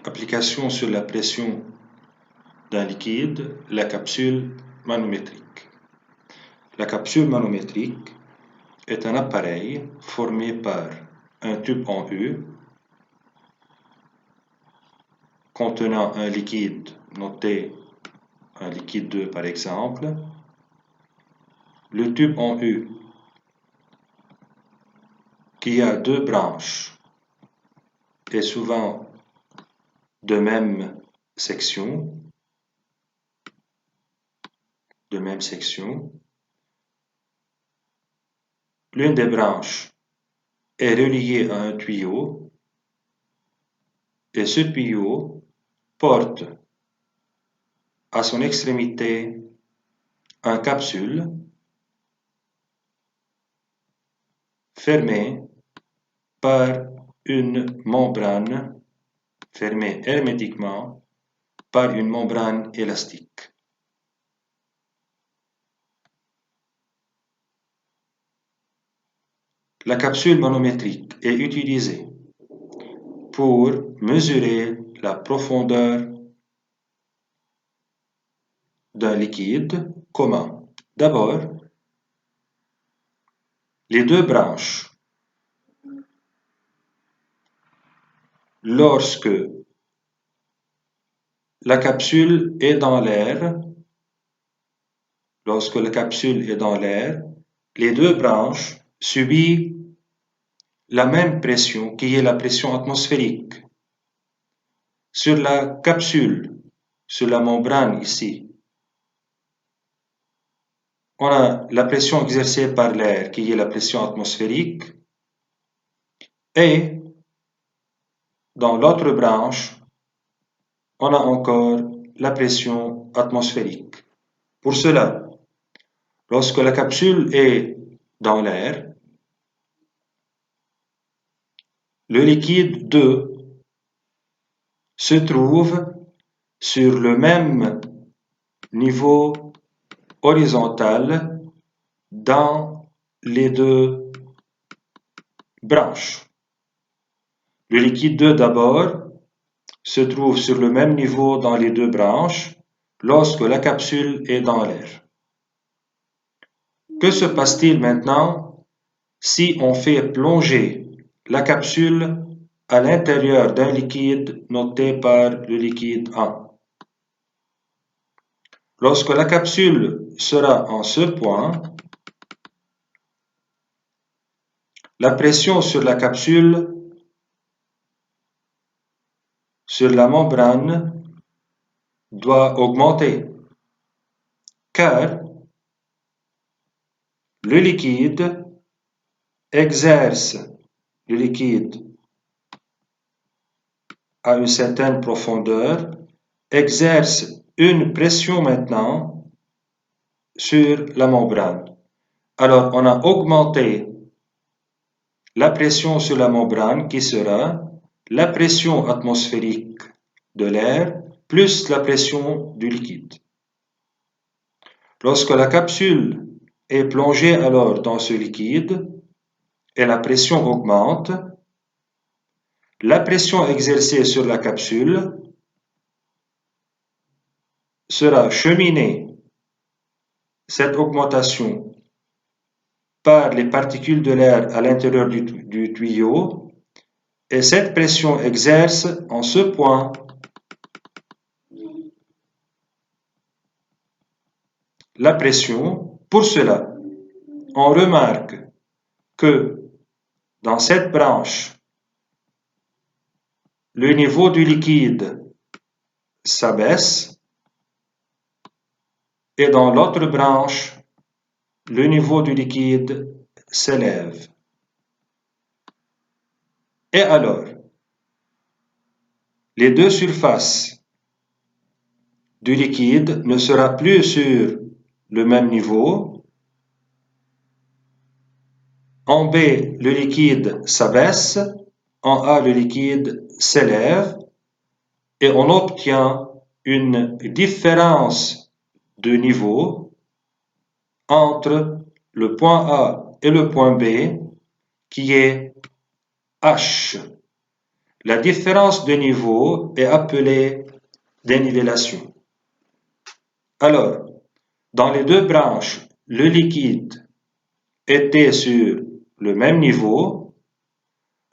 Application sur la pression d'un liquide, la capsule manométrique. La capsule manométrique est un appareil formé par un tube en U contenant un liquide, noté un liquide 2 par exemple. Le tube en U qui a deux branches est souvent de même section. L'une des branches est reliée à un tuyau et ce tuyau porte à son extrémité une capsule fermée par une membrane, fermée hermétiquement par une membrane élastique. La capsule manométrique est utilisée pour mesurer la profondeur d'un liquide. Comment? D'abord, les deux branches, lorsque la capsule est dans l'air, les deux branches subissent la même pression qui est la pression atmosphérique. Sur la capsule, sur la membrane ici, on a la pression exercée par l'air qui est la pression atmosphérique et dans l'autre branche, on a encore la pression atmosphérique. Pour cela, lorsque la capsule est dans l'air, le liquide 2 se trouve sur le même niveau horizontal dans les deux branches. Le liquide 2 d'abord se trouve sur le même niveau dans les deux branches lorsque la capsule est dans l'air. Que se passe-t-il maintenant si on fait plonger la capsule à l'intérieur d'un liquide noté par le liquide 1? Lorsque la capsule sera en ce point, la pression sur la capsule, sur la membrane, doit augmenter, car le liquide à une certaine profondeur, exerce une pression maintenant sur la membrane. Alors, on a augmenté la pression sur la membrane qui sera la pression atmosphérique de l'air plus la pression du liquide. Lorsque la capsule est plongée alors dans ce liquide et la pression augmente, la pression exercée sur la capsule sera cheminée, cette augmentation, par les particules de l'air à l'intérieur du tuyau, et cette pression exerce en ce point la pression. Pour cela, on remarque que dans cette branche, le niveau du liquide s'abaisse et dans l'autre branche, le niveau du liquide s'élève. Et alors, les deux surfaces du liquide ne seront plus sur le même niveau. En B, le liquide s'abaisse, en A, le liquide s'élève et on obtient une différence de niveau entre le point A et le point B qui est H. La différence de niveau est appelée dénivellation. Alors, dans les deux branches, le liquide était sur le même niveau.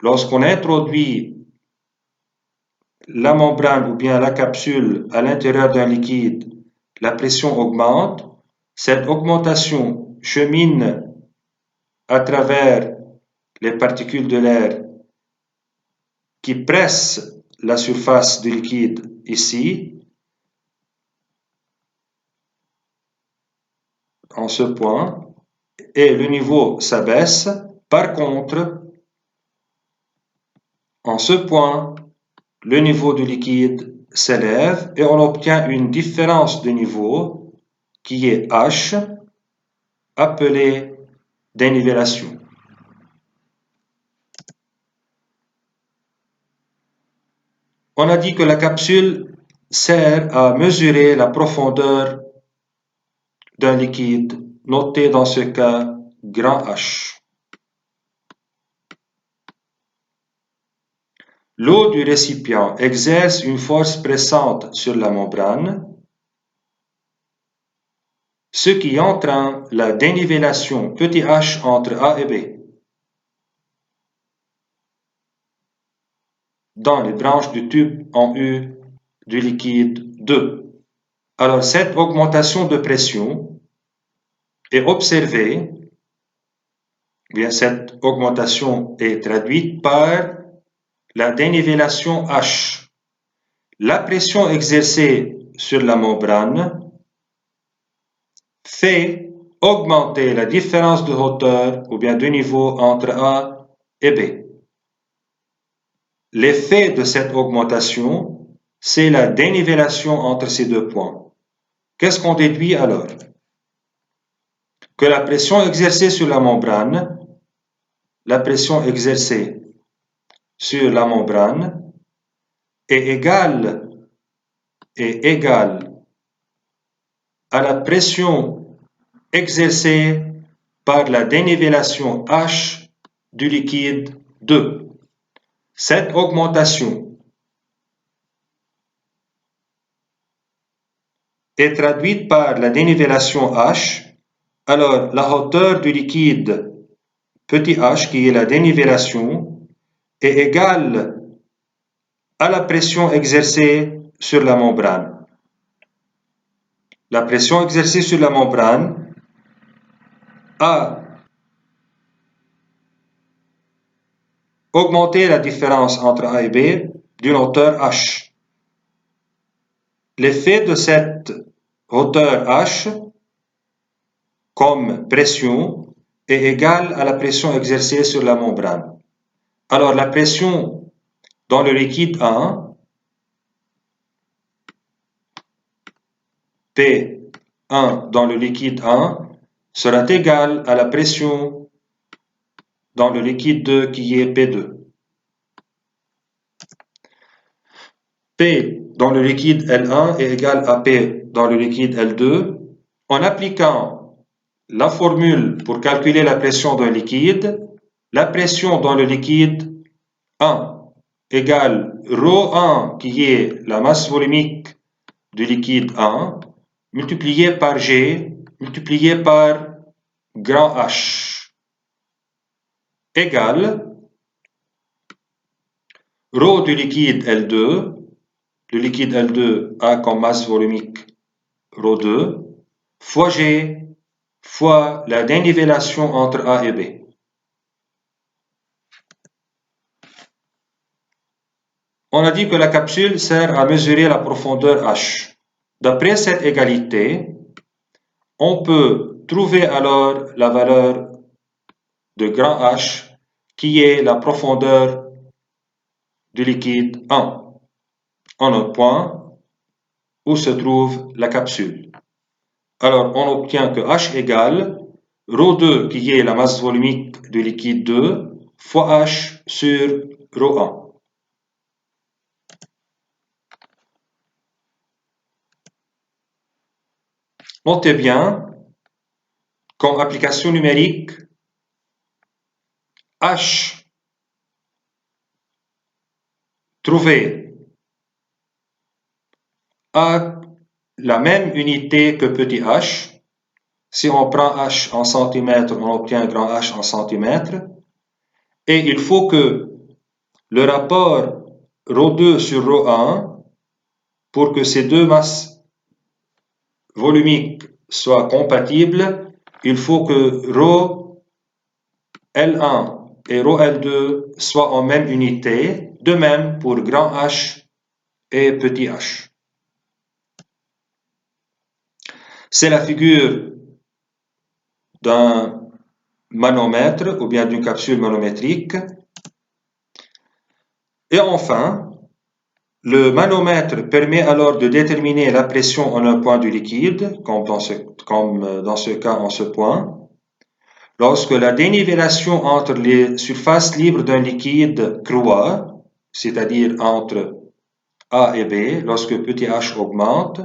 Lorsqu'on introduit la membrane ou bien la capsule à l'intérieur d'un liquide, la pression augmente. Cette augmentation chemine à travers les particules de l'air qui pressent la surface du liquide ici, en ce point, et le niveau s'abaisse. Par contre, en ce point, le niveau du liquide s'élève et on obtient une différence de niveau qui est H, appelée dénivellation. On a dit que la capsule sert à mesurer la profondeur d'un liquide, noté dans ce cas grand H. L'eau du récipient exerce une force pressante sur la membrane, ce qui entraîne la dénivellation petit h entre A et B dans les branches du tube en U du liquide 2. Alors cette augmentation de pression est observée, bien cette augmentation est traduite par la dénivellation H. La pression exercée sur la membrane fait augmenter la différence de hauteur ou bien de niveau entre A et B. L'effet de cette augmentation, c'est la dénivellation entre ces deux points. Qu'est-ce qu'on déduit alors? Que la pression exercée sur la membrane, est égale à la pression exercée par la dénivellation H du liquide 2. Cette augmentation est traduite par la dénivellation H. Alors, la hauteur du liquide petit h, qui est la dénivellation, est égale à la pression exercée sur la membrane. La pression exercée sur la membrane a augmenté la différence entre A et B d'une hauteur h. L'effet de cette hauteur h comme pression est égal à la pression exercée sur la membrane. Alors la pression dans le liquide 1, P1 dans le liquide 1, sera égale à la pression dans le liquide 2 qui est P2. P dans le liquide L1 est égal à P dans le liquide L2. En appliquant la formule pour calculer la pression d'un liquide, la pression dans le liquide 1 égale ρ1 qui est la masse volumique du liquide 1 multiplié par G multiplié par grand H égale ρ du liquide L2, le liquide L2 a comme masse volumique ρ2 fois G fois la dénivellation entre A et B. On a dit que la capsule sert à mesurer la profondeur H. D'après cette égalité, on peut trouver alors la valeur de grand H qui est la profondeur du liquide 1 en un point où se trouve la capsule. Alors on obtient que H égale ρ2 qui est la masse volumique du liquide 2 fois H sur ρ1. Notez bien, comme application numérique, H trouver A la même unité que petit h. Si on prend h en centimètres, on obtient grand H en centimètres. Et il faut que le rapport ρ2 sur ρ1, pour que ces deux masses volumiques soient compatibles, il faut que ρL1 et ρL2 soient en même unité, de même pour grand H et petit h. C'est la figure d'un manomètre ou bien d'une capsule manométrique. Et enfin, le manomètre permet alors de déterminer la pression en un point du liquide, comme dans ce cas en ce point, lorsque la dénivellation entre les surfaces libres d'un liquide croît, c'est-à-dire entre A et B, lorsque petit h augmente,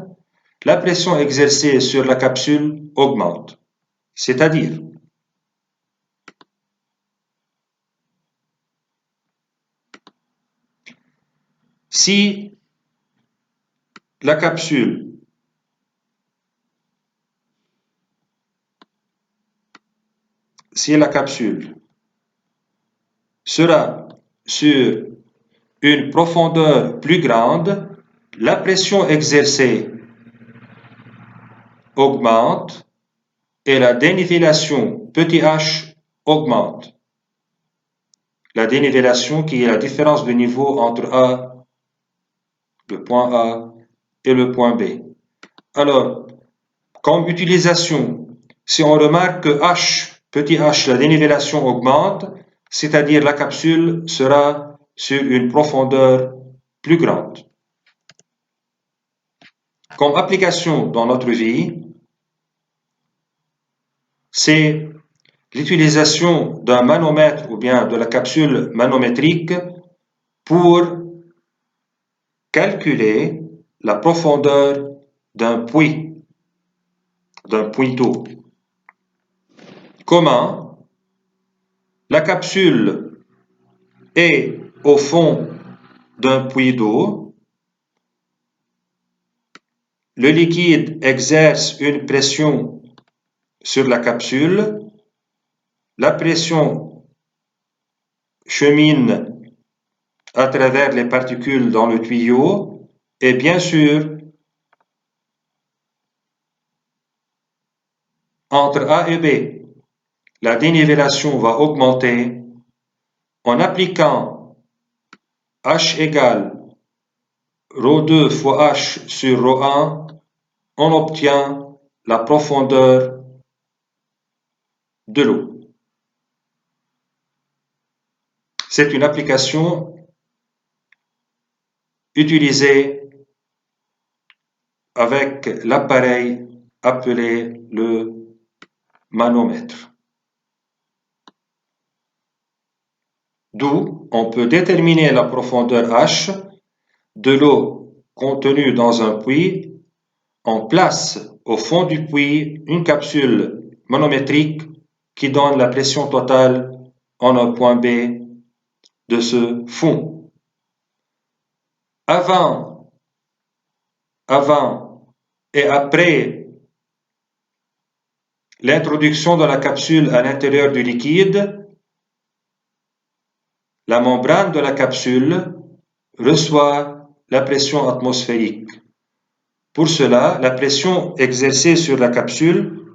la pression exercée sur la capsule augmente. C'est-à-dire, si la capsule sera sur une profondeur plus grande, la pression exercée augmente et la dénivellation petit h augmente. La dénivellation qui est la différence de niveau entre A, le point A, et le point B. Alors, comme utilisation, si on remarque que h, petit h, la dénivellation augmente, c'est-à-dire la capsule sera sur une profondeur plus grande. Comme application dans notre vie, c'est l'utilisation d'un manomètre ou bien de la capsule manométrique pour calculer la profondeur d'un puits d'eau. Comment? La capsule est au fond d'un puits d'eau. Le liquide exerce une pression sur la capsule. La pression chemine à travers les particules dans le tuyau et bien sûr, entre A et B, la dénivellation va augmenter en appliquant H égale ρ2 fois H sur ρ1, on obtient la profondeur de l'eau. C'est une application utilisée avec l'appareil appelé le manomètre. D'où on peut déterminer la profondeur H de l'eau contenue dans un puits. On place au fond du puits une capsule manométrique qui donne la pression totale en un point B de ce fond. Avant et après l'introduction de la capsule à l'intérieur du liquide, la membrane de la capsule reçoit la pression atmosphérique. Pour cela, la pression exercée sur la capsule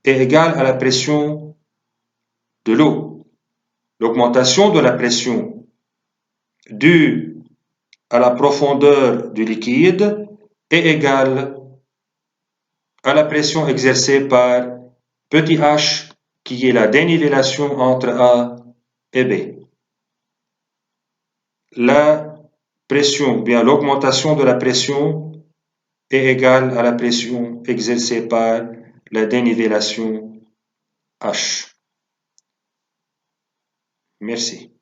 est égale à la pression de l'eau. L'augmentation de la pression due à la profondeur du liquide est égale à la pression exercée par petit h qui est la dénivellation entre A et B. La pression, bien l'augmentation de la pression est égale à la pression exercée par la dénivellation H. Merci.